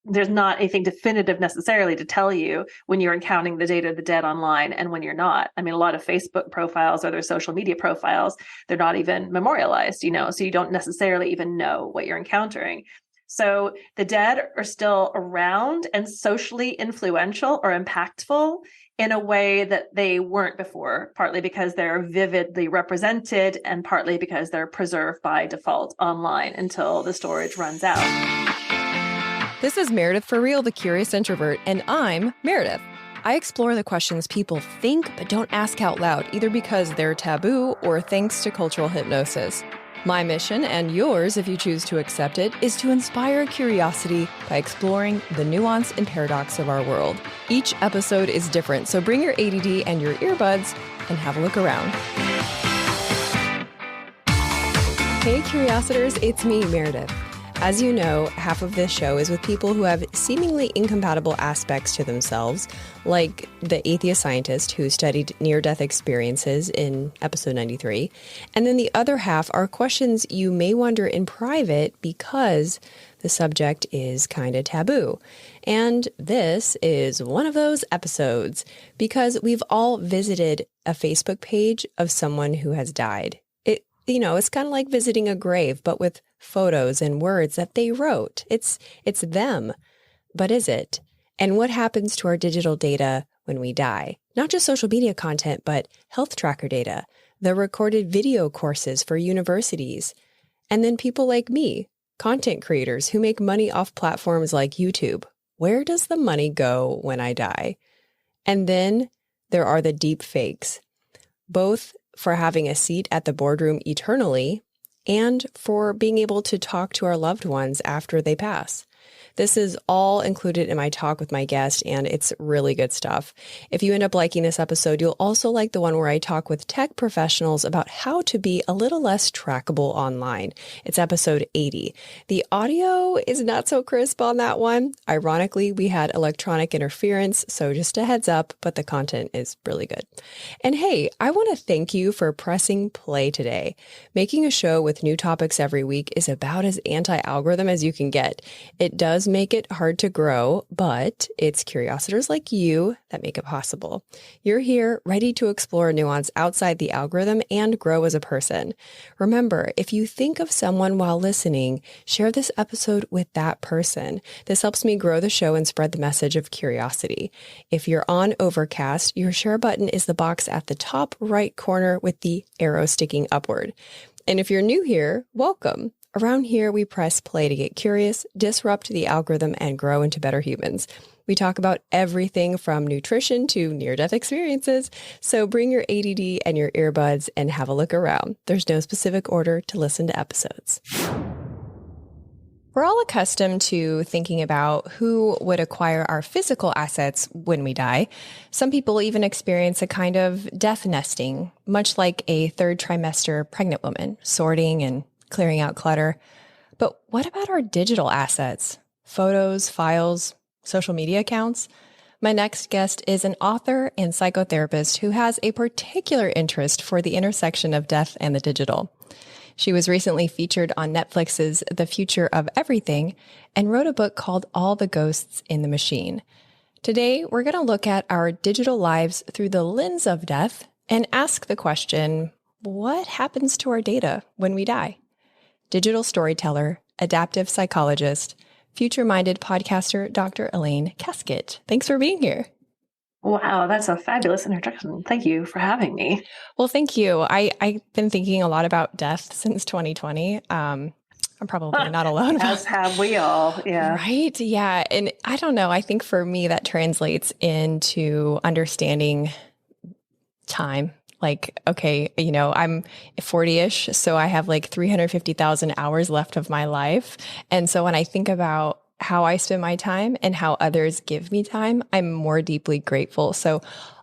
there's not anything definitive necessarily to tell you when you're encountering the data of the dead online and when you're not. I mean, a lot of Facebook profiles or their social media profiles, they're not even memorialized, so you don't necessarily even know what you're encountering. So the dead are still around and socially influential or impactful in a way that they weren't before, partly because they're vividly represented and partly because they're preserved by default online until the storage runs out. This is Meredith for Real, the Curious Introvert, and I'm Meredith. I explore the questions people think but don't ask out loud, either because they're taboo or thanks to cultural hypnosis. My mission, and yours if you choose to accept it, is to inspire curiosity by exploring the nuance and paradox of our world. Each episode is different, so bring your ADD and your earbuds and have a look around. Hey Curiositors, it's me, Meredith. As you know, half of this show is with people who have seemingly incompatible aspects to themselves, like the atheist scientist who studied near-death experiences in episode 93. And then the other half are questions you may wonder in private because the subject is kind of taboo. And this is one of those episodes because we've all visited a Facebook page of someone who has died. It's kind of like visiting a grave, but with photos and words that they wrote. It's them. But is it? And what happens to our digital data when we die? Not just social media content, but health tracker data, the recorded video courses for universities, and then people like me, content creators who make money off platforms like YouTube. Where does the money go when I die? And then there are the deep fakes, both for having a seat at the boardroom eternally and for being able to talk to our loved ones after they pass. This is all included in my talk with my guest, and it's really good stuff. If you end up liking this episode, you'll also like the one where I talk with tech professionals about how to be a little less trackable online. It's episode 80. The audio is not so crisp on that one. Ironically, we had electronic interference, so just a heads up, but the content is really good. And hey, I want to thank you for pressing play today. Making a show with new topics every week is about as anti-algorithm as you can get. It does make it hard to grow, but it's curiositors like you that make it possible. You're here ready to explore nuance outside the algorithm and grow as a person. Remember, if you think of someone while listening, share this episode with that person. This helps me grow the show and spread the message of curiosity. If you're on Overcast, your share button is the box at the top right corner with the arrow sticking upward. And if you're new here, welcome. Around here, we press play to get curious, disrupt the algorithm, and grow into better humans. We talk about everything from nutrition to near-death experiences. So bring your ADD and your earbuds and have a look around. There's no specific order to listen to episodes. We're all accustomed to thinking about who would acquire our physical assets when we die. Some people even experience a kind of death nesting, much like a third trimester pregnant woman, sorting and clearing out clutter. But what about our digital assets? Photos, files, social media accounts? My next guest is an author and psychotherapist who has a particular interest for the intersection of death and the digital. She was recently featured on Netflix's The Future of Everything and wrote a book called All the Ghosts in the Machine. Today, we're going to look at our digital lives through the lens of death and ask the question, what happens to our data when we die? Digital storyteller, adaptive psychologist, future-minded podcaster, Dr. Elaine Casket. Thanks for being here. Wow, that's a fabulous introduction. Thank you for having me. Well, thank you. I've been thinking a lot about death since 2020. I'm probably not alone. As have we all. Yeah. Right. Yeah. And I don't know. I think for me, that translates into understanding time. Like, okay, I'm 40-ish, so I have like 350,000 hours left of my life. And so when I think about how I spend my time and how others give me time, I'm more deeply grateful. So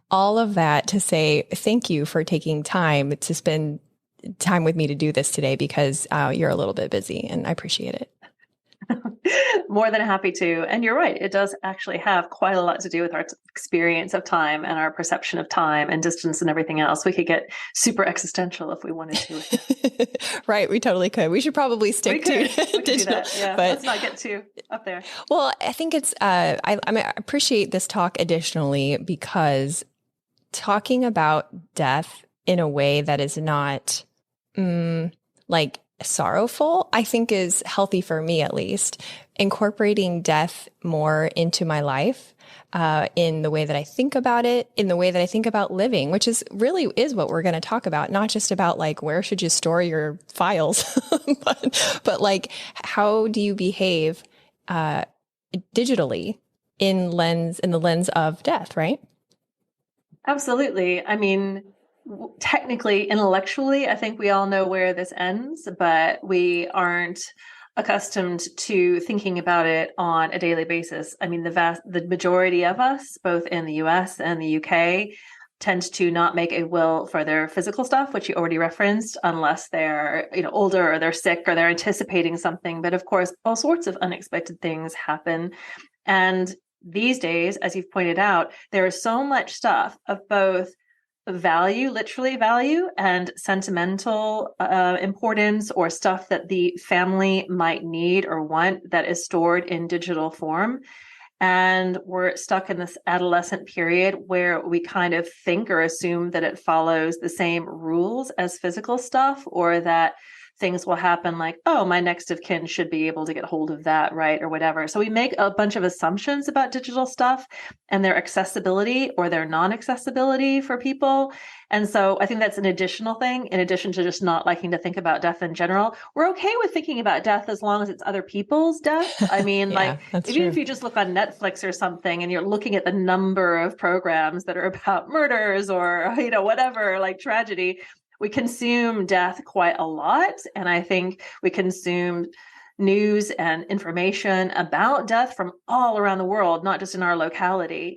all of that to say thank you for taking time to spend time with me to do this today because you're a little bit busy and I appreciate it. More than happy to. And you're right. It does actually have quite a lot to do with our experience of time and our perception of time and distance and everything else. We could get super existential if we wanted to. Right. We totally could. We should probably stick to we could do digital. that. Yeah. But let's not get too up there. well, I think it's, I appreciate this talk additionally because talking about death in a way that is not like sorrowful, I think is healthy for me, at least. Incorporating death more into my life, in the way that I think about it, in the way that I think about living, which is really is what we're going to talk about, not just about like, where should you store your files, but like, how do you behave, digitally in the lens of death, right? Absolutely. I mean, technically, intellectually, I think we all know where this ends, but we aren't accustomed to thinking about it on a daily basis. I mean, the majority of us, both in the US and the UK, tend to not make a will for their physical stuff, which you already referenced, unless they're, older or they're sick or they're anticipating something. But of course, all sorts of unexpected things happen. And these days, as you've pointed out, there is so much stuff of both value, literally value, and sentimental importance, or stuff that the family might need or want that is stored in digital form. And we're stuck in this adolescent period where we kind of think or assume that it follows the same rules as physical stuff, or that things will happen like, oh, my next of kin should be able to get hold of that, right? Or whatever. So we make a bunch of assumptions about digital stuff and their accessibility or their non-accessibility for people. And so I think that's an additional thing, in addition to just not liking to think about death in general. We're okay with thinking about death as long as it's other people's death. I mean, Yeah, that's even true. if you just look on Netflix or something and you're looking at the number of programs that are about murders or, whatever, like tragedy, we consume death quite a lot. And I think we consume news and information about death from all around the world, not just in our locality,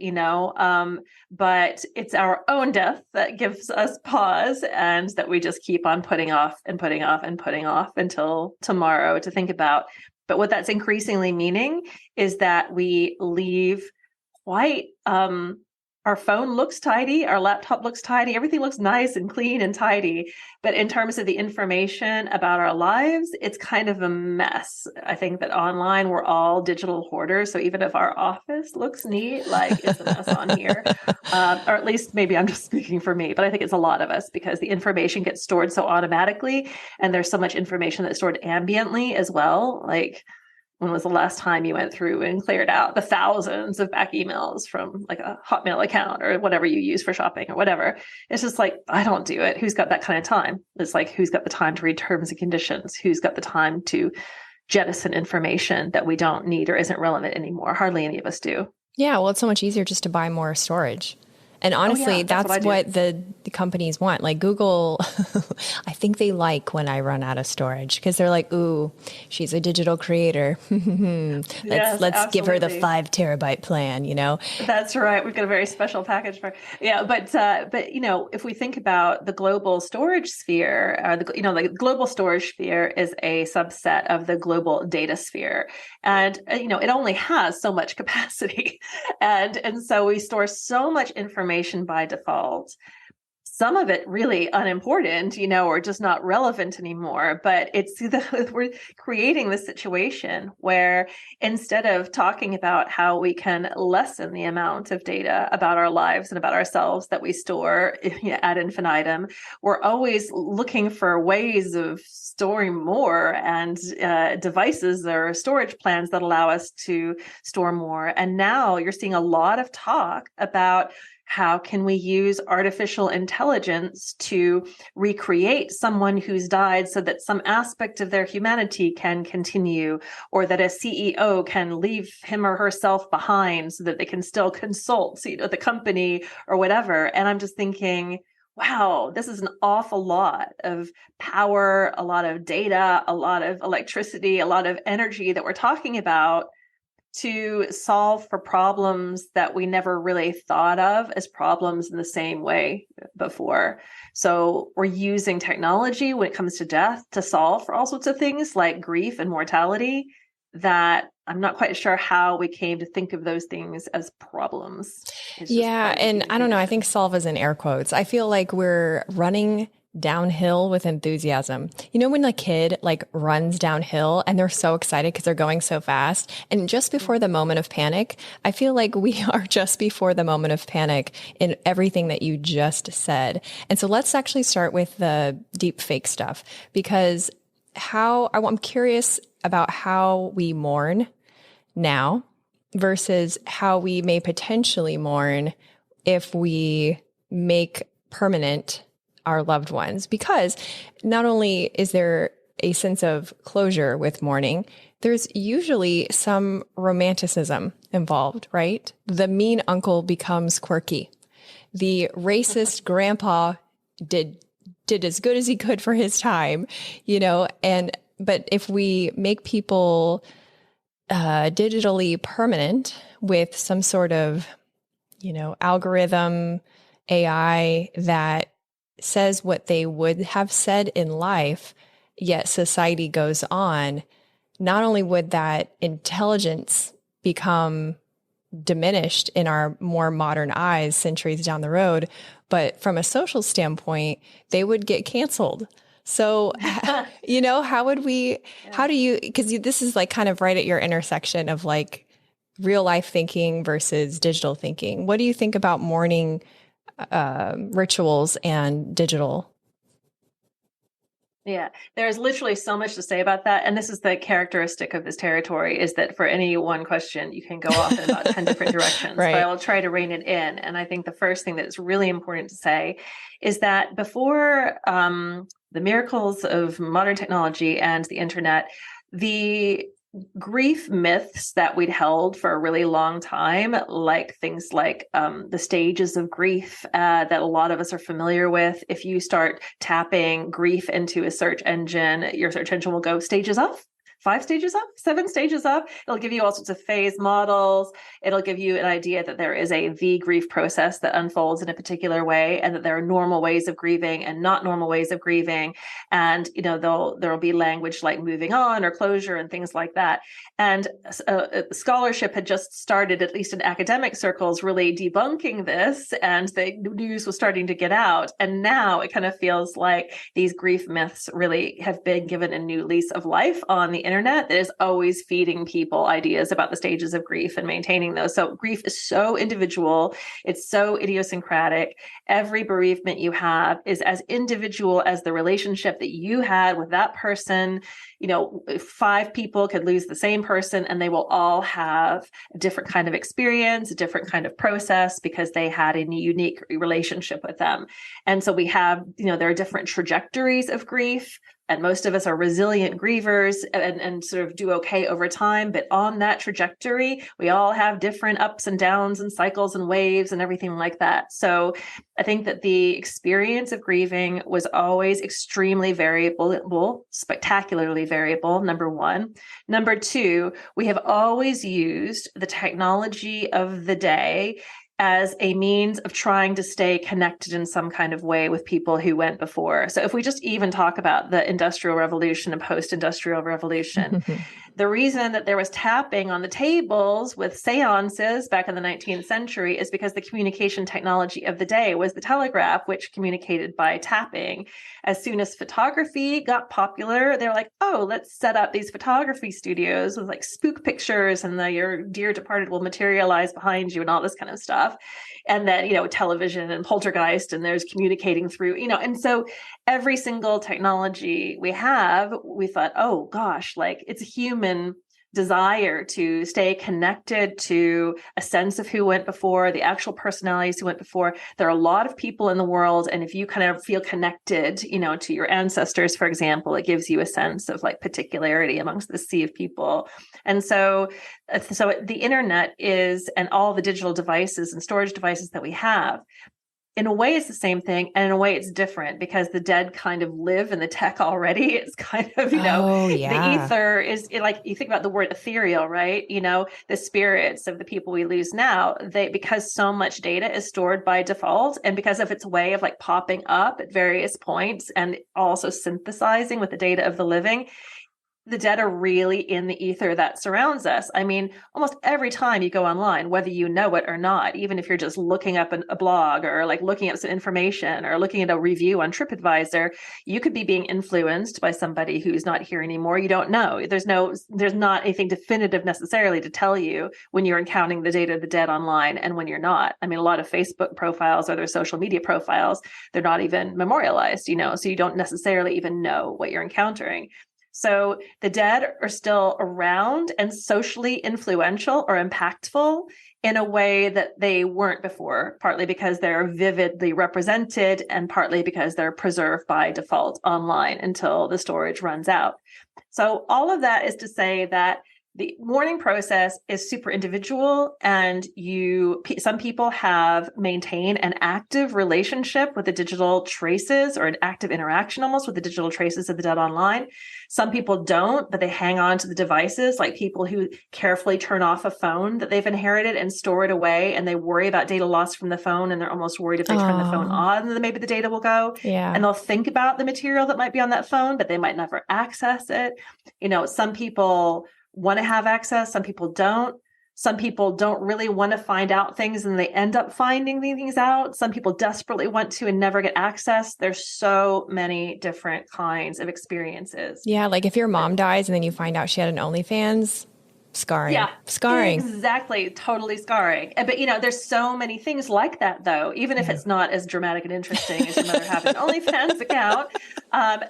but it's our own death that gives us pause, and that we just keep on putting off and putting off and putting off until tomorrow to think about. But what that's increasingly meaning is that we leave quite, our phone looks tidy, our laptop looks tidy, everything looks nice and clean and tidy. But in terms of the information about our lives, it's kind of a mess. I think that online, we're all digital hoarders. So even if our office looks neat, like it's a mess on here. Or at least maybe I'm just speaking for me, but I think it's a lot of us, because the information gets stored so automatically. And there's so much information that's stored ambiently as well. Like, when was the last time you went through and cleared out the thousands of back emails from like a Hotmail account or whatever you use for shopping or whatever? It's just like, I don't do it. Who's got that kind of time? It's like, who's got the time to read terms and conditions? Who's got the time to jettison information that we don't need or isn't relevant anymore? Hardly any of us do. Yeah, well, it's so much easier just to buy more storage. And honestly, that's what the companies want. Like Google, I think they like when I run out of storage, because they're like, ooh, she's a digital creator. let's give her the 5 terabyte plan, That's right. We've got a very special package for, but if we think about the global storage sphere, the global storage sphere is a subset of the global data sphere. And, it only has so much capacity. And so we store so much information by default. Some of it really unimportant, or just not relevant anymore. But we're creating this situation where instead of talking about how we can lessen the amount of data about our lives and about ourselves that we store ad infinitum, we're always looking for ways of storing more, and devices or storage plans that allow us to store more. And now you're seeing a lot of talk about how can we use artificial intelligence to recreate someone who's died so that some aspect of their humanity can continue, or that a CEO can leave him or herself behind so that they can still consult, the company or whatever. And I'm just thinking, wow, this is an awful lot of power, a lot of data, a lot of electricity, a lot of energy that we're talking about to solve for problems that we never really thought of as problems in the same way before. So we're using technology when it comes to death to solve for all sorts of things like grief and mortality. that I'm not quite sure how we came to think of those things as problems. It's just Yeah. part of the And human I don't know. I condition. think solve is in air quotes. I feel like we're running downhill with enthusiasm. You know, when a kid like runs downhill and they're so excited because they're going so fast. And just before the moment of panic, I feel like we are just before the moment of panic in everything that you just said. And so let's actually start with the deep fake stuff, because I'm curious about how we mourn now versus how we may potentially mourn if we make permanent our loved ones. Because not only is there a sense of closure with mourning, there's usually some romanticism involved, right? The mean uncle becomes quirky. The racist grandpa did as good as he could for his time, but if we make people digitally permanent with some sort of, algorithm AI that says what they would have said in life, yet society goes on, not only would that intelligence become diminished in our more modern eyes centuries down the road, but from a social standpoint, they would get canceled. So, how would we, how do you, because this is like kind of right at your intersection of like real life thinking versus digital thinking. What do you think about mourning rituals and digital? Yeah, there's literally so much to say about that. And this is the characteristic of this territory, is that for any one question, you can go off in about 10 different directions, Right. but I will try to rein it in. And I think the first thing that is really important to say is that before the miracles of modern technology and the internet, the grief myths that we'd held for a really long time, like things like the stages of grief that a lot of us are familiar with. If you start tapping grief into a search engine, your search engine will go stages of, 5 stages up, 7 stages up. It'll give you all sorts of phase models. It'll give you an idea that there is the grief process that unfolds in a particular way, and that there are normal ways of grieving and not normal ways of grieving. And, there'll be language like moving on or closure and things like that. And scholarship had just started, at least in academic circles, really debunking this, and the news was starting to get out. And now it kind of feels like these grief myths really have been given a new lease of life on the internet that is always feeding people ideas about the stages of grief and maintaining those. So grief is so individual. It's so idiosyncratic. Every bereavement you have is as individual as the relationship that you had with that person. 5 people could lose the same person and they will all have a different kind of experience, a different kind of process, because they had a unique relationship with them. And so we have, there are different trajectories of grief. And most of us are resilient grievers and sort of do okay over time. But on that trajectory, we all have different ups and downs and cycles and waves and everything like that. So I think that the experience of grieving was always extremely variable, spectacularly variable, number one. Number two, we have always used the technology of the day as a means of trying to stay connected in some kind of way with people who went before. So if we just even talk about the Industrial Revolution and post-industrial revolution, the reason that there was tapping on the tables with seances back in the 19th century is because the communication technology of the day was the telegraph, which communicated by tapping. As soon as photography got popular, they're like, oh, let's set up these photography studios with like spook pictures, and your dear departed will materialize behind you and all this kind of stuff. And then, television and poltergeist, and there's communicating through, and so every single technology we have, we thought, oh gosh, like it's a human desire to stay connected to a sense of who went before, the actual personalities who went before. There are a lot of people in the world, and if you kind of feel connected, to your ancestors, for example, it gives you a sense of like particularity amongst the sea of people. And so the internet is, and all the digital devices and storage devices that we have, in a way it's the same thing, and in a way it's different, because the dead kind of live in the tech already. It's kind of, Oh, yeah. the ether is like, you think about the word ethereal, right? The spirits of the people we lose now, because so much data is stored by default, and because of its way of like popping up at various points and also synthesizing with the data of the living, the dead are really in the ether that surrounds us. I mean, almost every time you go online, whether you know it or not, even if you're just looking up a blog or like looking at some information or looking at a review on TripAdvisor, you could be being influenced by somebody who's not here anymore. You don't know. There's not anything definitive necessarily to tell you when you're encountering the data of the dead online and when you're not. I mean, a lot of Facebook profiles or their social media profiles, they're not even memorialized, so you don't necessarily even know what you're encountering. So the dead are still around and socially influential or impactful in a way that they weren't before, partly because they're vividly represented and partly because they're preserved by default online until the storage runs out. So all of that is to say that the mourning process is super individual, and some people have maintained an active relationship with the digital traces, or an active interaction almost with the digital traces of the dead online. Some people don't, but they hang on to the devices, like people who carefully turn off a phone that they've inherited and store it away, and they worry about data loss from the phone, and they're almost worried if they turn the phone on, then maybe the data will go. Yeah. And they'll think about the material that might be on that phone, but they might never access it. Some people want to have access. Some people don't. Some people don't really want to find out things and they end up finding things out. Some people desperately want to and never get access. There's so many different kinds of experiences. Yeah, like if your mom dies and then you find out she had an OnlyFans, scarring. Yeah, scarring. Exactly. Totally scarring. But, there's so many things like that, though, even if it's not as dramatic and interesting as your mother having an OnlyFans account.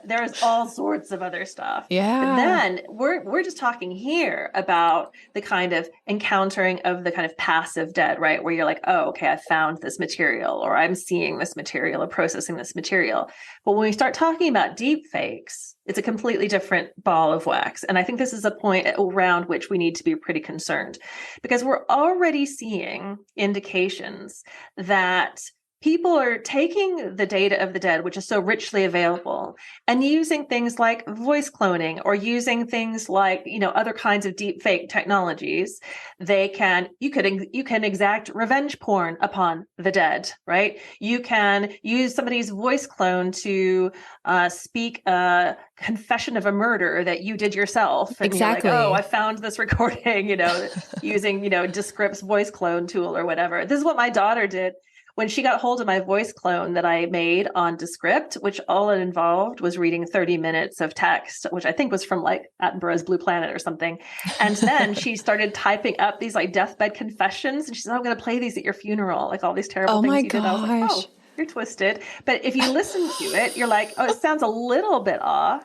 There's all sorts of other stuff. Yeah. But then we're just talking here about the kind of encountering of the kind of passive dead, right? Where you're like, oh, okay, I found this material, or I'm seeing this material, or processing this material. But when we start talking about deep fakes, it's a completely different ball of wax. And I think this is a point around which we need to be pretty concerned, because we're already seeing indications that people are taking the data of the dead, which is so richly available, and using things like voice cloning, or using things like, other kinds of deep fake technologies. You can exact revenge porn upon the dead, right? You can use somebody's voice clone to speak a confession of a murder that you did yourself. And exactly. You're like, oh, I found this recording, using, Descript's voice clone tool or whatever. This is what my daughter did when she got hold of my voice clone that I made on Descript, which all it involved was reading 30 minutes of text, which I think was from like Attenborough's Blue Planet or something. And then she started typing up these like deathbed confessions. And she said, I'm going to play these at your funeral, like all these terrible things you did. I was like, oh, you're twisted. But if you listen to it, you're like, oh, it sounds a little bit off.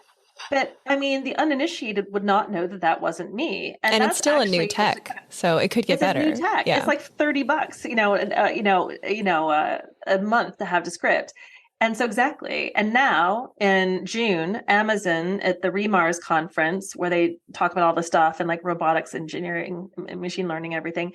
But I mean, the uninitiated would not know that that wasn't me, and it's still a new tech, so it could get better. It's a new tech. Yeah. It's like $30, a month to have Descript, and so exactly. And now in June, Amazon at the REMARS conference, where they talk about all the stuff and like robotics engineering, and machine learning, everything.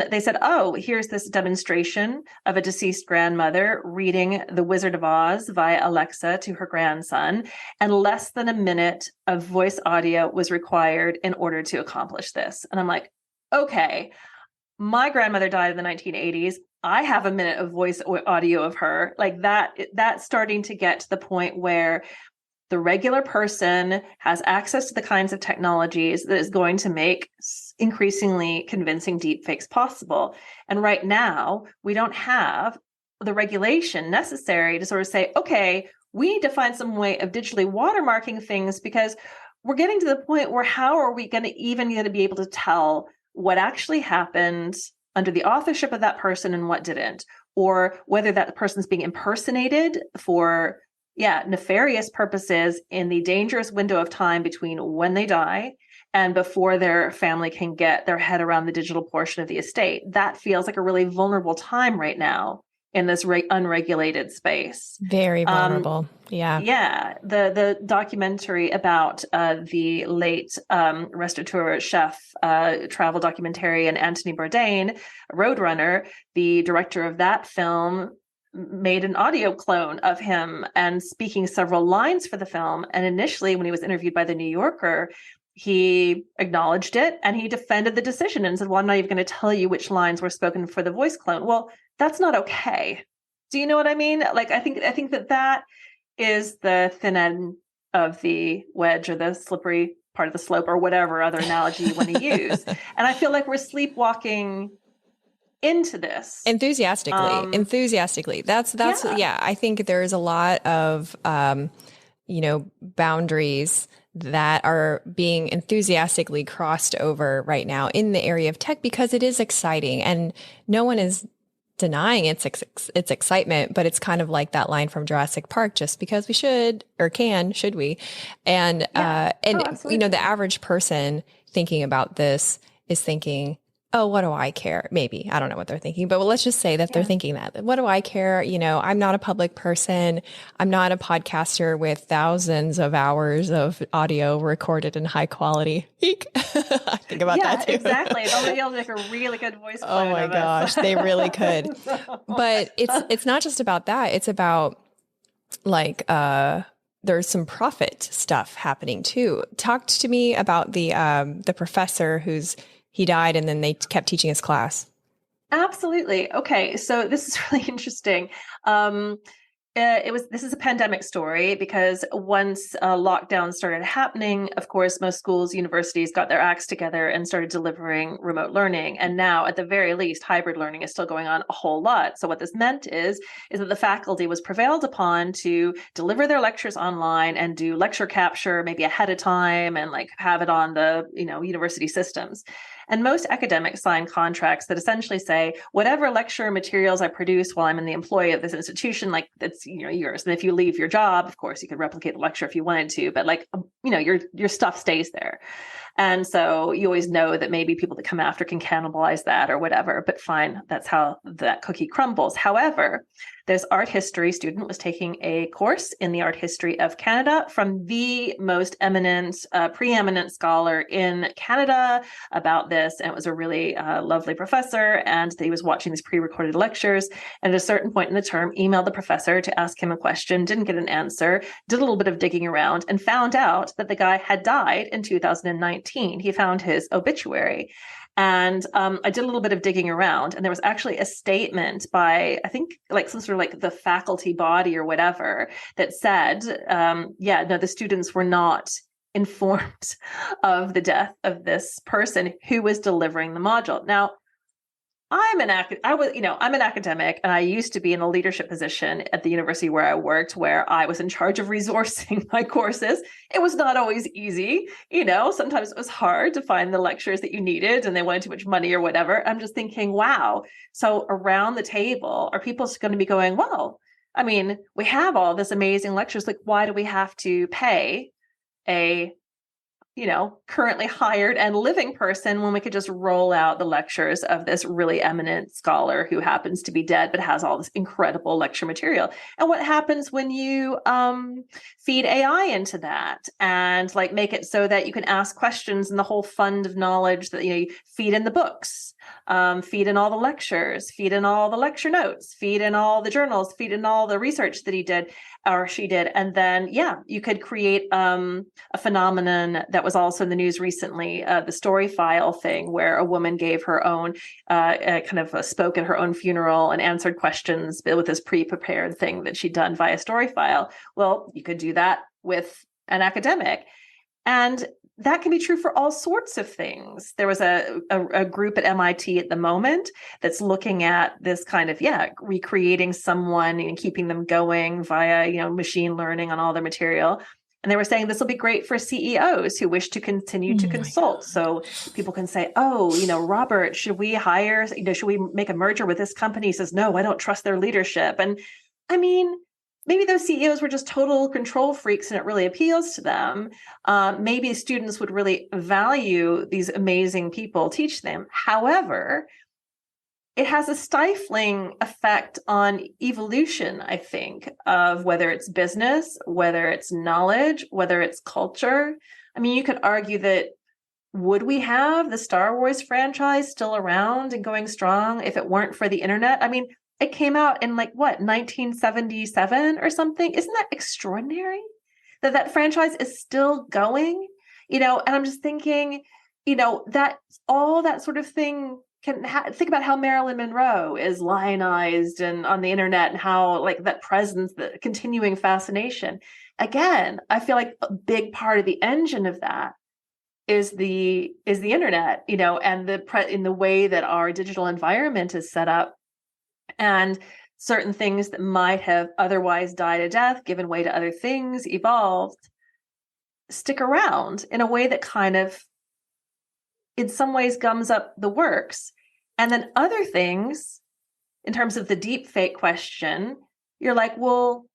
They said, oh, here's this demonstration of a deceased grandmother reading The Wizard of Oz via Alexa to her grandson, and less than a minute of voice audio was required in order to accomplish this. And I'm like, okay, my grandmother died in the 1980s. I have a minute of voice audio of her. Like that's starting to get to the point where the regular person has access to the kinds of technologies that is going to make increasingly convincing deepfakes possible. And right now, we don't have the regulation necessary to sort of say, okay, we need to find some way of digitally watermarking things, because we're getting to the point where how are we going to be able to tell what actually happened under the authorship of that person and what didn't, or whether that person's being impersonated for nefarious purposes in the dangerous window of time between when they die and before their family can get their head around the digital portion of the estate. That feels like a really vulnerable time right now in this unregulated space. Very vulnerable. Yeah. The documentary about the late restaurateur chef, travel documentarian Anthony Bourdain, Roadrunner, the director of that film, made an audio clone of him and speaking several lines for the film. And initially, when he was interviewed by The New Yorker, he acknowledged it and he defended the decision and said, well, I'm not even going to tell you which lines were spoken for the voice clone. Well, that's not okay. Do you know what I mean? Like, I think that is the thin end of the wedge, or the slippery part of the slope or whatever other analogy you want to use. And I feel like we're sleepwalking into this enthusiastically. That's yeah. I think there's a lot of boundaries that are being enthusiastically crossed over right now in the area of tech because it is exciting, and no one is denying its excitement, but it's kind of like that line from Jurassic Park, just because we should or can, should we? And the average person thinking about this is thinking, oh, what do I care? Maybe. I don't know what they're thinking, but let's just say that they're thinking that. What do I care? I'm not a public person. I'm not a podcaster with thousands of hours of audio recorded in high quality. Eek. I think about that too. Exactly. They'll be able to make a really good voice. Oh my gosh, they really could. But it's not just about that. It's about there's some profit stuff happening too. Talk to me about the professor he died and then they kept teaching his class. Absolutely. Okay. So this is really interesting. This is a pandemic story because once lockdown started happening, of course, most schools, universities got their acts together and started delivering remote learning. And now, at the very least, hybrid learning is still going on a whole lot. So what this meant is that the faculty was prevailed upon to deliver their lectures online and do lecture capture maybe ahead of time and have it on the university systems. And most academics sign contracts that essentially say, whatever lecture materials I produce while I'm in the employ of this institution, that's yours. And if you leave your job, of course, you could replicate the lecture if you wanted to, but your stuff stays there. And so you always know that maybe people that come after can cannibalize that or whatever, but fine, that's how that cookie crumbles. However, this art history student was taking a course in the art history of Canada from the most eminent, preeminent scholar in Canada about this. And it was a really lovely professor. And he was watching these pre-recorded lectures. And at a certain point in the term, emailed the professor to ask him a question, didn't get an answer, did a little bit of digging around and found out that the guy had died in 2019. He found his obituary. And I did a little bit of digging around, and there was actually a statement by, I think, some sort of the faculty body or whatever that said, the students were not informed of the death of this person who was delivering the module. Now, I'm an academic, and I used to be in a leadership position at the university where I worked, where I was in charge of resourcing my courses. It was not always easy. Sometimes it was hard to find the lectures that you needed and they wanted too much money or whatever. I'm just thinking, wow. So around the table, are people going to be going, well, we have all this amazing lectures. Why do we have to pay a currently hired and living person when we could just roll out the lectures of this really eminent scholar who happens to be dead, but has all this incredible lecture material? And what happens when you feed AI into that and make it so that you can ask questions and the whole fund of knowledge that you feed in the books, feed in all the lectures, feed in all the lecture notes, feed in all the journals, feed in all the research that he did or she did. And then, you could create a phenomenon that was also in the news recently, the story file thing, where a woman gave her own spoke at her own funeral and answered questions with this pre-prepared thing that she'd done via story file. Well, you could do that with an academic. And that can be true for all sorts of things. There was a group at MIT at the moment that's looking at this kind of, recreating someone and keeping them going via, machine learning on all their material. And they were saying this will be great for CEOs who wish to continue to consult. So people can say, oh, Robert, should we hire, should we make a merger with this company? He says, no, I don't trust their leadership. And maybe those CEOs were just total control freaks and it really appeals to them. Maybe students would really value these amazing people teach them. However, it has a stifling effect on evolution, I think, of whether it's business, whether it's knowledge, whether it's culture. You could argue that would we have the Star Wars franchise still around and going strong if it weren't for the internet? It came out in 1977 or something. Isn't that extraordinary that franchise is still going? And I'm just thinking, that all that sort of thing think about how Marilyn Monroe is lionized and on the internet and how that presence, the continuing fascination. Again, I feel like a big part of the engine of that is the internet, and in the way that our digital environment is set up, and certain things that might have otherwise died a death, given way to other things, evolved, stick around in a way that kind of, in some ways, gums up the works. And then other things, in terms of the deep fake question, you're like, well,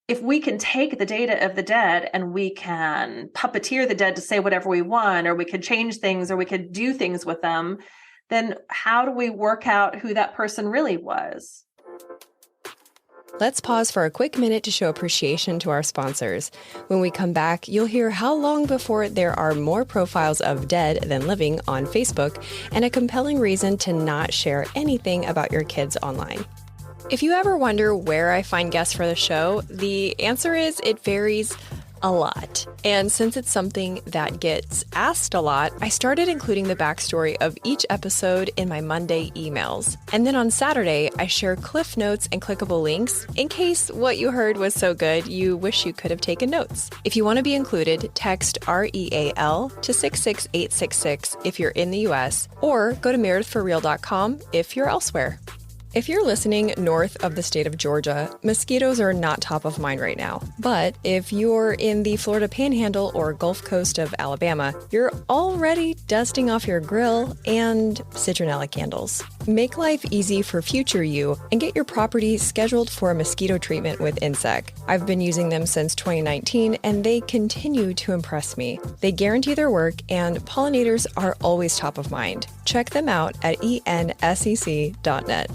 if we can take the data of the dead and we can puppeteer the dead to say whatever we want, or we could change things, or we could do things with them, then how do we work out who that person really was? Let's pause for a quick minute to show appreciation to our sponsors. When we come back, you'll hear how long before there are more profiles of dead than living on Facebook, and a compelling reason to not share anything about your kids online. If you ever wonder where I find guests for the show, the answer is it varies a lot. And since it's something that gets asked a lot, I started including the backstory of each episode in my Monday emails. And then on Saturday, I share cliff notes and clickable links in case what you heard was so good you wish you could have taken notes. If you want to be included, text REAL to 66866 if you're in the US, or go to meredithforreal.com if you're elsewhere. If you're listening north of the state of Georgia, mosquitoes are not top of mind right now. But if you're in the Florida Panhandle or Gulf Coast of Alabama, you're already dusting off your grill and citronella candles. Make life easy for future you and get your property scheduled for a mosquito treatment with Insect. I've been using them since 2019 and they continue to impress me. They guarantee their work and pollinators are always top of mind. Check them out at ensec.net.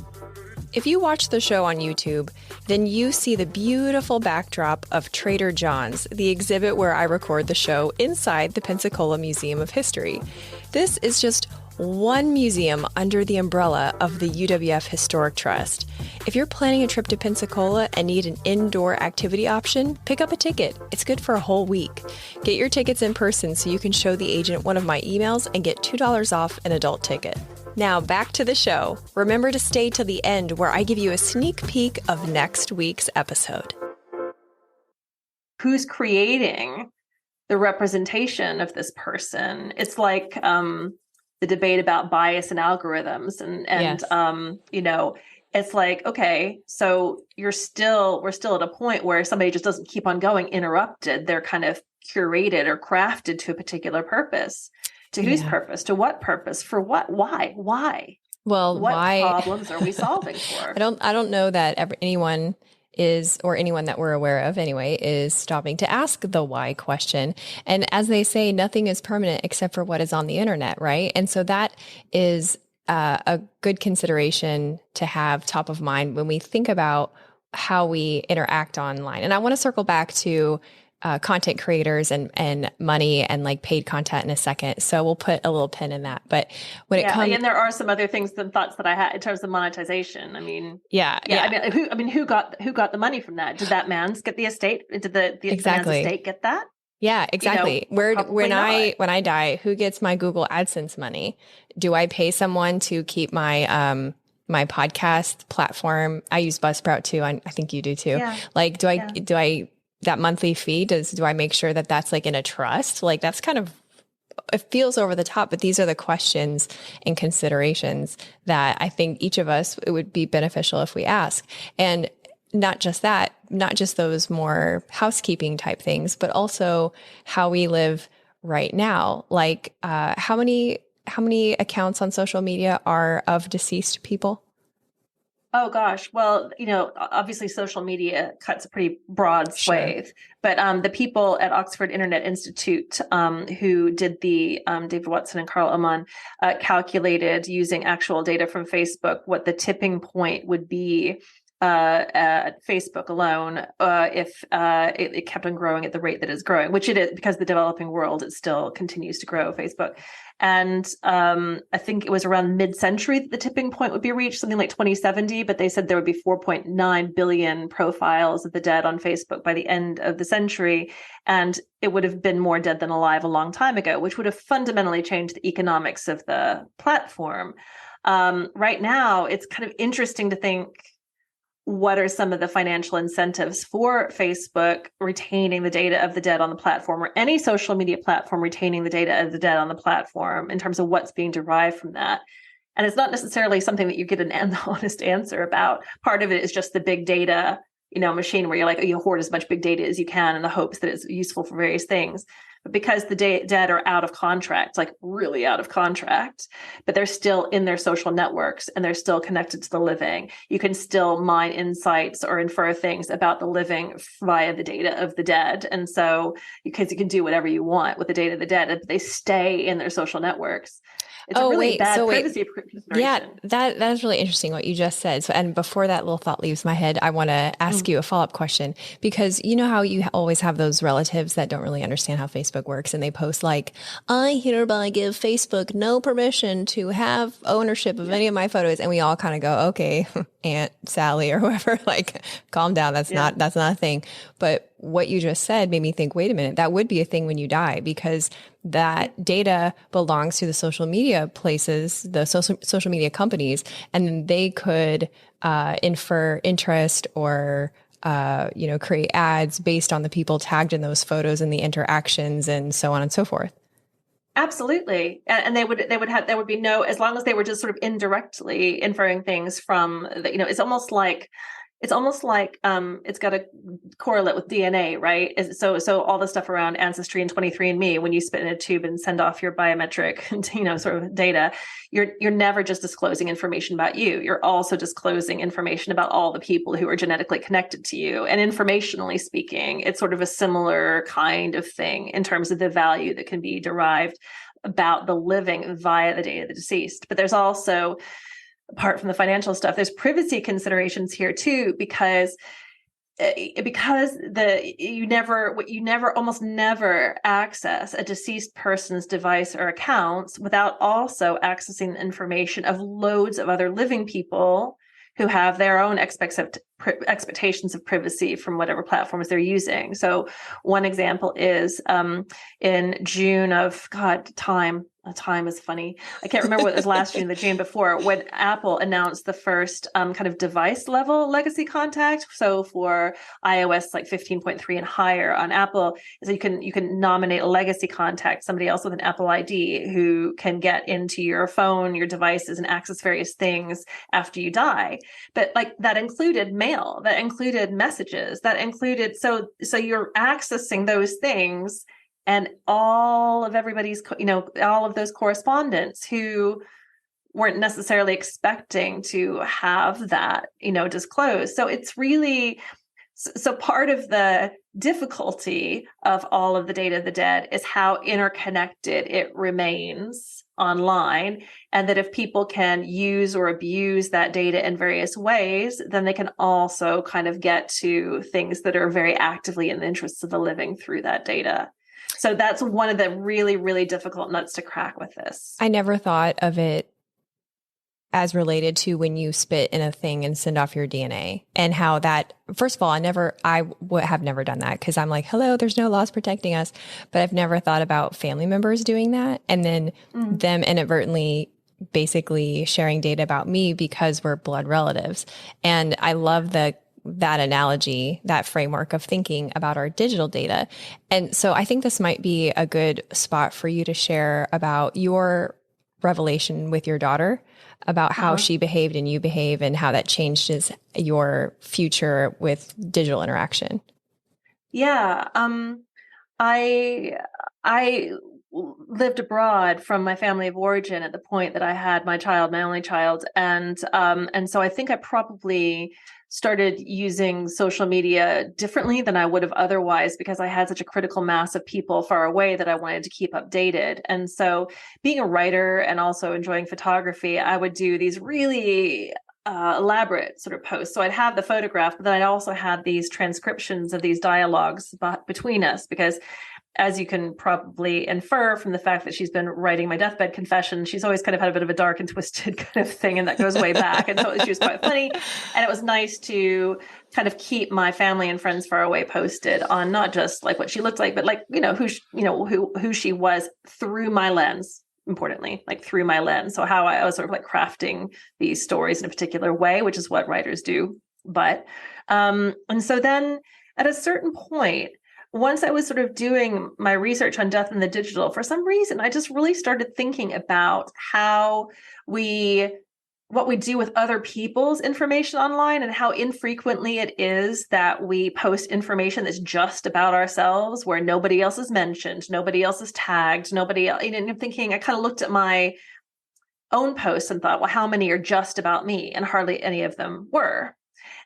If you watch the show on YouTube, then you see the beautiful backdrop of Trader John's, the exhibit where I record the show inside the Pensacola Museum of History. This is just one museum under the umbrella of the UWF Historic Trust. If you're planning a trip to Pensacola and need an indoor activity option, pick up a ticket. It's good for a whole week. Get your tickets in person so you can show the agent one of my emails and get $2 off an adult ticket. Now back to the show. Remember to stay till the end where I give you a sneak peek of next week's episode. Who's creating the representation of this person? It's like the debate about bias and algorithms, and yes. It's like, okay, so we're still at a point where somebody just doesn't keep on going interrupted. They're kind of curated or crafted to a particular purpose. To whose purpose? To what purpose? For what? Why? Well, what why problems are we solving for? I don't know that anyone is, or anyone that we're aware of anyway, is stopping to ask the why question. And as they say, nothing is permanent except for what is on the internet, right? And so that is a good consideration to have top of mind when we think about how we interact online. And I want to circle back to content creators and money and like paid content in a second. So we'll put a little pin in that. But when it comes, and there are some other things and thoughts that I had in terms of monetization. I mean, who got the money from that? Did that man get the estate? Did the man's estate get that? Yeah, exactly. When I die, who gets my Google AdSense money? Do I pay someone to keep my my podcast platform? I use Buzzsprout too. I think you do too. Yeah. Like, do I that monthly fee, do I make sure that that's like in a trust? Like that's kind of, it feels over the top, but these are the questions and considerations that I think each of us, it would be beneficial if we ask. And not just that, not just those more housekeeping type things, but also how we live right now. Like how many accounts on social media are of deceased people? Oh gosh. Well, obviously social media cuts a pretty broad swathe, sure. But the people at Oxford Internet Institute who did the David Watson and Carl Oman calculated using actual data from Facebook what the tipping point would be at Facebook alone if it kept on growing at the rate that it's growing, which it is because the developing world, it still continues to grow, Facebook. And I think it was around mid-century that the tipping point would be reached, something like 2070, but they said there would be 4.9 billion profiles of the dead on Facebook by the end of the century. And it would have been more dead than alive a long time ago, which would have fundamentally changed the economics of the platform. Right now, it's kind of interesting to think, what are some of the financial incentives for Facebook retaining the data of the dead on the platform, or any social media platform retaining the data of the dead on the platform, in terms of what's being derived from that. And it's not necessarily something that you get an honest answer about. Part of it is just the big data, machine, where you're like, you hoard as much big data as you can in the hopes that it's useful for various things. But because the dead are out of contract, like really out of contract, but they're still in their social networks and they're still connected to the living, you can still mine insights or infer things about the living via the data of the dead. And so, because you can do whatever you want with the data of the dead, but they stay in their social networks. It's a really bad privacy consideration. Yeah, that's really interesting what you just said. So, and before that little thought leaves my head, I want to ask you a follow-up question, because you know how you always have those relatives that don't really understand how Facebook works, and they post like, I hereby give Facebook no permission to have ownership of any of my photos. And we all kind of go, okay, Aunt Sally or whoever, like, calm down. That's not a thing. But what you just said made me think, wait a minute, that would be a thing when you die, because that data belongs to the social media places, the social media companies, and then they could infer interest or create ads based on the people tagged in those photos and the interactions and so on and so forth. Absolutely. And there would be no, as long as they were just sort of indirectly inferring things from it's almost like it's got to correlate with DNA, right? So all the stuff around Ancestry and 23andMe, when you spit in a tube and send off your biometric, sort of data, you're never just disclosing information about you. You're also disclosing information about all the people who are genetically connected to you. And informationally speaking, it's sort of a similar kind of thing in terms of the value that can be derived about the living via the data of the deceased. But there's also, apart from the financial stuff, there's privacy considerations here too, because you almost never access a deceased person's device or accounts without also accessing the information of loads of other living people who have their own expectations of privacy from whatever platforms they're using. So one example is in June of, time is funny. I can't remember what it was last June, the June before, when Apple announced the first kind of device level legacy contact. So for iOS like 15.3 and higher on Apple, so you can nominate a legacy contact, somebody else with an Apple ID who can get into your phone, your devices, and access various things after you die. But like that included mail, that included messages, that included, so you're accessing those things. And all of everybody's, all of those correspondents who weren't necessarily expecting to have that, disclosed. So it's really, so part of the difficulty of all of the data of the dead is how interconnected it remains online. And that if people can use or abuse that data in various ways, then they can also kind of get to things that are very actively in the interests of the living through that data. So that's one of the really, really difficult nuts to crack with this. I never thought of it as related to when you spit in a thing and send off your DNA, and how that, first of all, I would have never done that, because I'm like, hello, there's no laws protecting us. But I've never thought about family members doing that, and then them inadvertently basically sharing data about me because we're blood relatives. And I love that analogy, that framework of thinking about our digital data. And so I think this might be a good spot for you to share about your revelation with your daughter, about how she behaved and you behave, and how that changes your future with digital interaction. Yeah. I lived abroad from my family of origin at the point that I had my child, my only child. And so I think I probably started using social media differently than I would have otherwise, because I had such a critical mass of people far away that I wanted to keep updated. And so being a writer and also enjoying photography, I would do these really elaborate sort of posts. So I'd have the photograph, but then I'd also have these transcriptions of these dialogues between us, because as you can probably infer from the fact that she's been writing my deathbed confession, she's always kind of had a bit of a dark and twisted kind of thing, and that goes way back. And so she was quite funny. And it was nice to kind of keep my family and friends far away posted on not just like what she looked like, but like, who she was through my lens, importantly, like through my lens. So how I was sort of like crafting these stories in a particular way, which is what writers do But, and so then at a certain point, once I was sort of doing my research on death in the digital, for some reason, I just really started thinking about what we do with other people's information online and how infrequently it is that we post information that's just about ourselves, where nobody else is mentioned, nobody else is tagged, nobody else. And I'm thinking, I kind of looked at my own posts and thought, well, how many are just about me? And hardly any of them were.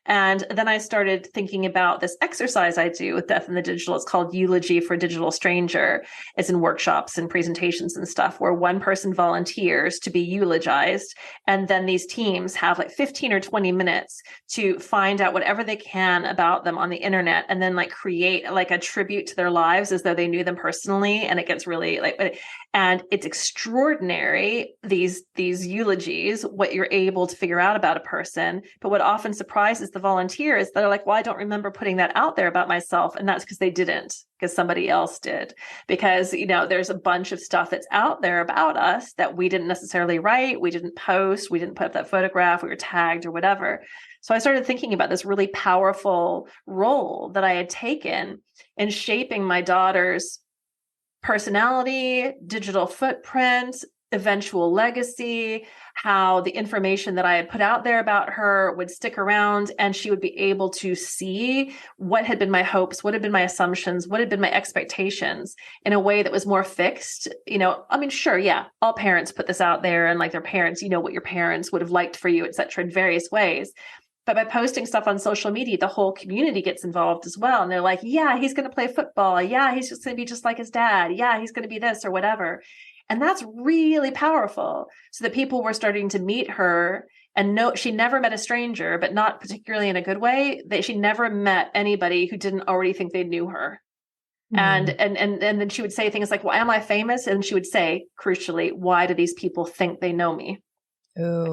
And then I started thinking about this exercise I do with Death in the Digital. It's called Eulogy for a Digital Stranger. It's in workshops and presentations and stuff where one person volunteers to be eulogized. And then these teams have like 15 or 20 minutes to find out whatever they can about them on the internet and then like create like a tribute to their lives as though they knew them personally. And it gets really like, and it's extraordinary, these eulogies, what you're able to figure out about a person. But what often surprises the volunteers, they're like, well, I don't remember putting that out there about myself. And that's because they didn't, because somebody else did. Because, there's a bunch of stuff that's out there about us that we didn't necessarily write, we didn't post, we didn't put up that photograph, we were tagged or whatever. So I started thinking about this really powerful role that I had taken in shaping my daughter's personality, digital footprint, eventual legacy, how the information that I had put out there about her would stick around and she would be able to see what had been my hopes, what had been my assumptions, what had been my expectations in a way that was more fixed. Sure, yeah, all parents put this out there and like their parents, what your parents would have liked for you, et cetera, in various ways. But by posting stuff on social media, the whole community gets involved as well. And they're like, yeah, he's going to play football. Yeah, he's just going to be just like his dad. Yeah, he's going to be this or whatever. And that's really powerful. So that people were starting to meet her and know she never met a stranger, but not particularly in a good way. That she never met anybody who didn't already think they knew her. Mm. And then she would say things like, well, am I famous? And she would say, crucially, why do these people think they know me? Ooh.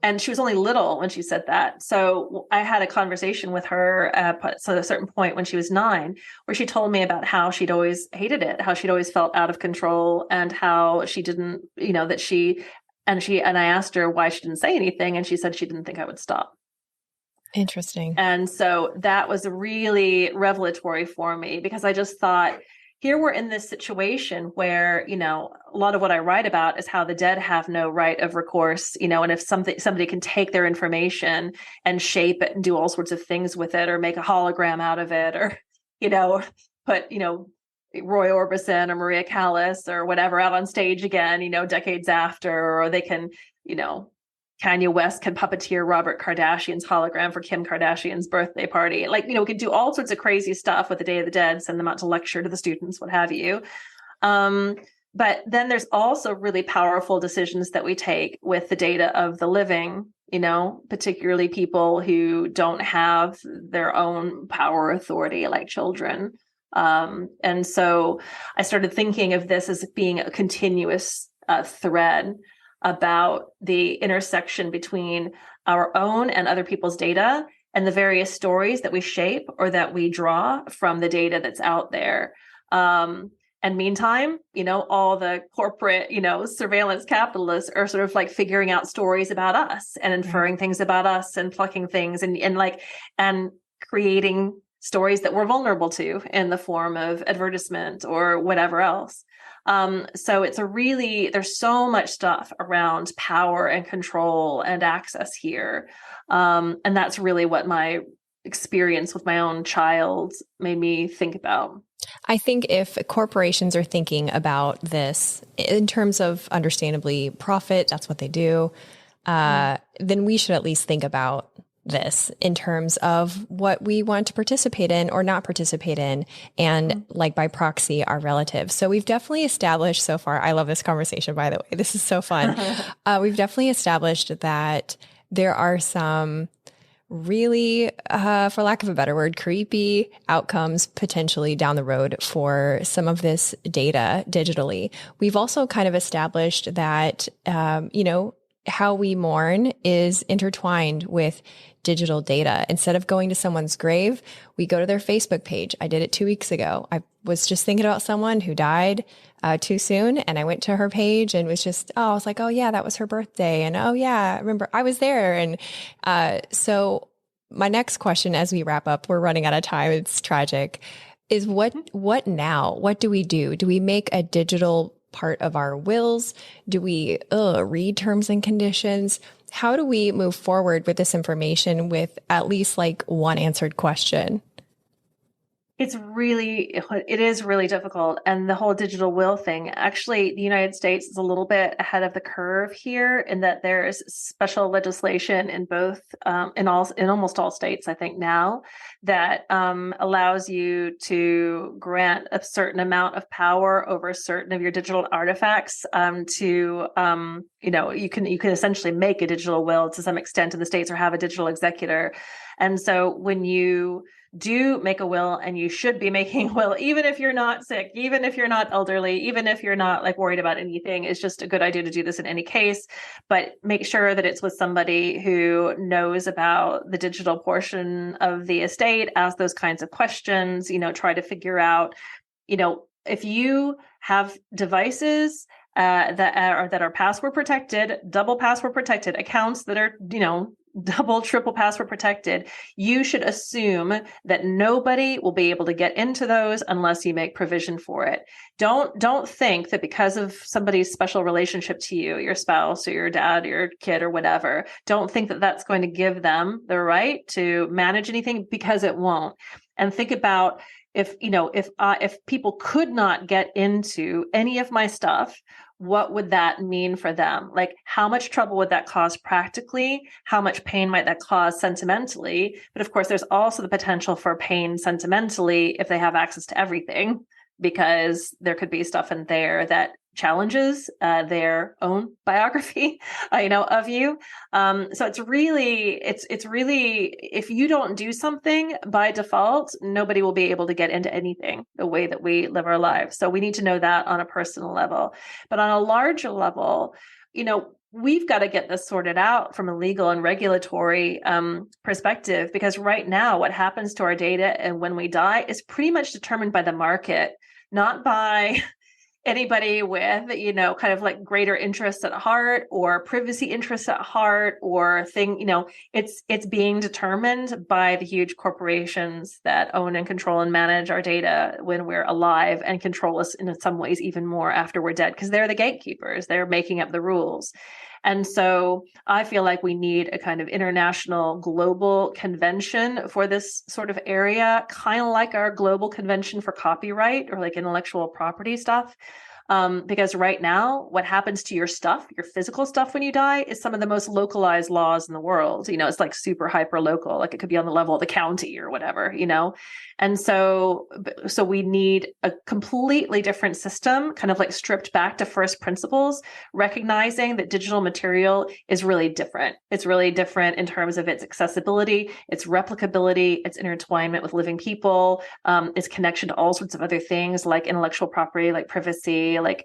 And she was only little when she said that. So I had a conversation with her at a certain point when she was 9, where she told me about how she'd always hated it, how she'd always felt out of control, and how she didn't, and I asked her why she didn't say anything, and she said she didn't think I would stop. Interesting. And so that was really revelatory for me, because I just thought, here we're in this situation where, a lot of what I write about is how the dead have no right of recourse, and if somebody can take their information and shape it and do all sorts of things with it, or make a hologram out of it, or, put, Roy Orbison or Maria Callas or whatever out on stage again, decades after, or they can, Kanye West can puppeteer Robert Kardashian's hologram for Kim Kardashian's birthday party. We could do all sorts of crazy stuff with the Day of the Dead, send them out to lecture to the students, what have you. But then there's also really powerful decisions that we take with the data of the living, particularly people who don't have their own power or authority, like children. And so I started thinking of this as being a continuous thread about the intersection between our own and other people's data and the various stories that we shape or that we draw from the data that's out there. And meantime, all the corporate, surveillance capitalists are sort of like figuring out stories about us and inferring things about us and plucking things and creating stories that we're vulnerable to in the form of advertisement or whatever else. So there's so much stuff around power and control and access here. And that's really what my experience with my own child made me think about. I think if corporations are thinking about this in terms of understandably profit, that's what they do, then we should at least think about this in terms of what we want to participate in or not participate in, and like by proxy, our relatives. So we've definitely established so far, I love this conversation, by the way, this is so fun. We've definitely established that there are some really, for lack of a better word, creepy outcomes potentially down the road for some of this data digitally. We've also kind of established that, how we mourn is intertwined with digital data. Instead of going to someone's grave, we go to their Facebook page. I did it 2 weeks ago. I was just thinking about someone who died too soon, and I went to her page and was just, I was like, oh yeah, that was her birthday. And oh yeah, I remember I was there. And so my next question as we wrap up, we're running out of time, it's tragic, is what now? What do we do? Do we make a digital part of our wills? Do we read terms and conditions? How do we move forward with this information with at least like one answered question? It is really difficult. And the whole digital will thing, actually, the United States is a little bit ahead of the curve here in that there's special legislation in both, in almost all states, I think now, that allows you to grant a certain amount of power over certain of your digital artifacts you can essentially make a digital will to some extent in the States or have a digital executor. And so when you do make a will, and you should be making a will, even if you're not sick, even if you're not elderly, even if you're not like worried about anything, it's just a good idea to do this in any case. But make sure that it's with somebody who knows about the digital portion of the estate, ask those kinds of questions, try to figure out, if you have devices that are password protected, double password protected, accounts that are, double, triple password protected, you should assume that nobody will be able to get into those unless you make provision for it. Don't think that because of somebody's special relationship to you, your spouse or your dad or your kid or whatever, don't think that that's going to give them the right to manage anything, because it won't. And think about if people could not get into any of my stuff, what would that mean for them? Like, how much trouble would that cause practically? How much pain might that cause sentimentally? But of course, there's also the potential for pain sentimentally if they have access to everything, because there could be stuff in there that challenges their own biography, of you. So it's really, if you don't do something by default, nobody will be able to get into anything the way that we live our lives. So we need to know that on a personal level. But on a larger level, we've got to get this sorted out from a legal and regulatory perspective, because right now what happens to our data and when we die is pretty much determined by the market, not by anybody with, kind of like greater interests at heart or privacy interests at heart or it's being determined by the huge corporations that own and control and manage our data when we're alive and control us in some ways even more after we're dead, because they're the gatekeepers. They're making up the rules. And so I feel like we need a kind of international global convention for this sort of area, kind of like our global convention for copyright or like intellectual property stuff. Because right now, what happens to your stuff, your physical stuff when you die, is some of the most localized laws in the world. It's like super hyper local, like it could be on the level of the county or whatever, And so we need a completely different system, kind of like stripped back to first principles, recognizing that digital material is really different. It's really different in terms of its accessibility, its replicability, its intertwinement with living people, its connection to all sorts of other things like intellectual property, like privacy, like,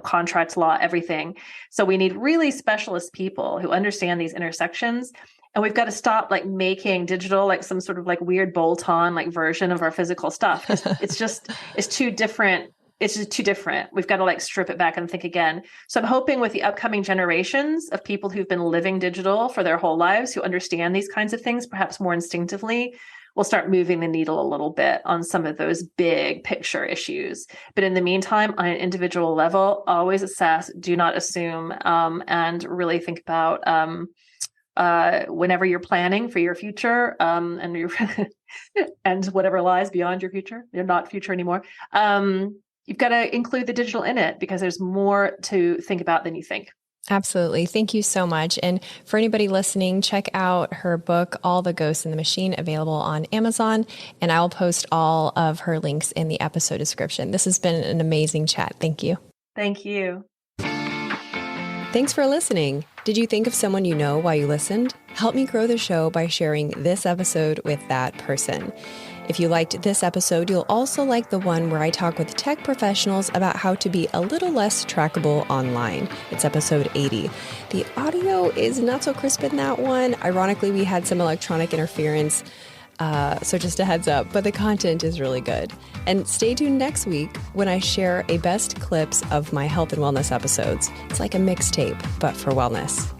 contract law, everything. So we need really specialist people who understand these intersections. And we've got to stop like making digital like some sort of like weird bolt-on like version of our physical stuff. It's too different. It's just too different. We've got to like strip it back and think again. So I'm hoping with the upcoming generations of people who've been living digital for their whole lives, who understand these kinds of things, perhaps more instinctively, we'll start moving the needle a little bit on some of those big picture issues. But in the meantime, on an individual level, always assess, do not assume, and really think about whenever you're planning for your future and your and whatever lies beyond your future, you're not future anymore. You've got to include the digital in it, because there's more to think about than you think. Absolutely. Thank you so much. And for anybody listening, check out her book, All the Ghosts in the Machine, available on Amazon. And I will post all of her links in the episode description. This has been an amazing chat. Thank you. Thank you. Thanks for listening. Did you think of someone you know while you listened? Help me grow the show by sharing this episode with that person. If you liked this episode, you'll also like the one where I talk with tech professionals about how to be a little less trackable online. It's episode 80. The audio is not so crisp in that one. Ironically, we had some electronic interference, so just a heads up, but the content is really good. And stay tuned next week when I share a best clips of my health and wellness episodes. It's like a mixtape, but for wellness.